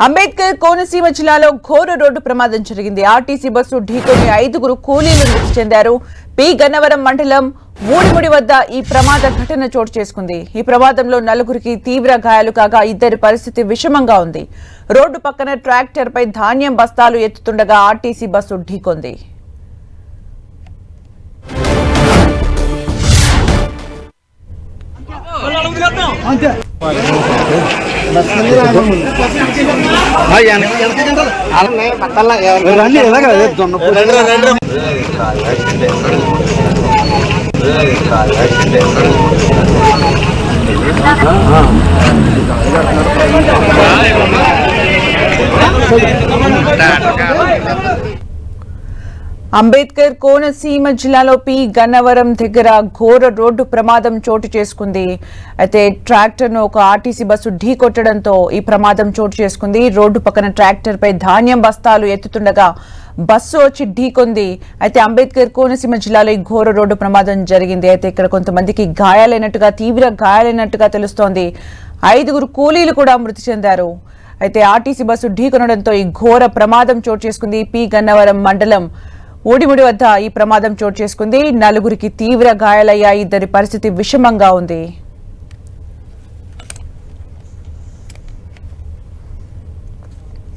అంబేద్కర్ కోనసీమ జిల్లాలో ఘోర రోడ్డు ప్రమాదం జరిగింది. ఆర్టీసీ బస్సు ఢీకొని 5 కూలీలు మృతి చెందారు. పి గన్నవరం మండలం మూడిముడి వద్ద ఈ ప్రమాద ఘటన చోటు చేసుకుంది. ఈ ప్రమాదంలో 4 తీవ్ర గాయాలు కాగా 2 పరిస్థితి విషమంగా ఉంది. రోడ్డు పక్కన ట్రాక్టర్ పై ధాన్యం బస్తాలు ఎత్తుతుండగా ఆర్టీసీ బస్సు ఢీకొంది. అంబేద్కర్ కోనసీమ జిల్లాలో పి గన్నవరం దగ్గర ఘోర రోడ్డు ప్రమాదం చోటు చేసుకుంది. అయితే ట్రాక్టర్ ను ఒక ఆర్టీసీ బస్సు ఢీకొట్టడంతో ఈ ప్రమాదం చోటు చేసుకుంది. రోడ్డు పక్కన ట్రాక్టర్ పై ధాన్యం బస్తాలు ఎత్తుతుండగా బస్సు వచ్చి ఢీకొంది. అయితే అంబేద్కర్ కోనసీమ జిల్లాలో ఈ ఘోర రోడ్డు ప్రమాదం జరిగింది. అయితే ఇక్కడ కొంతమందికి గాయాలైనట్టుగా, తీవ్ర గాయాలైనట్టుగా తెలుస్తోంది. 5 కూలీలు కూడా మృతి చెందారు. అయితే ఆర్టీసీ బస్సు ఢీకొనడంతో ఈ ఘోర ప్రమాదం చోటు చేసుకుంది. పి గన్నవరం మండలం మూడిముడి వద్ద ఈ ప్రమాదం చోటు చేసుకుంది. 4 తీవ్ర గాయాలయ్యాయి. 2 పరిస్థితి విషమంగా ఉంది.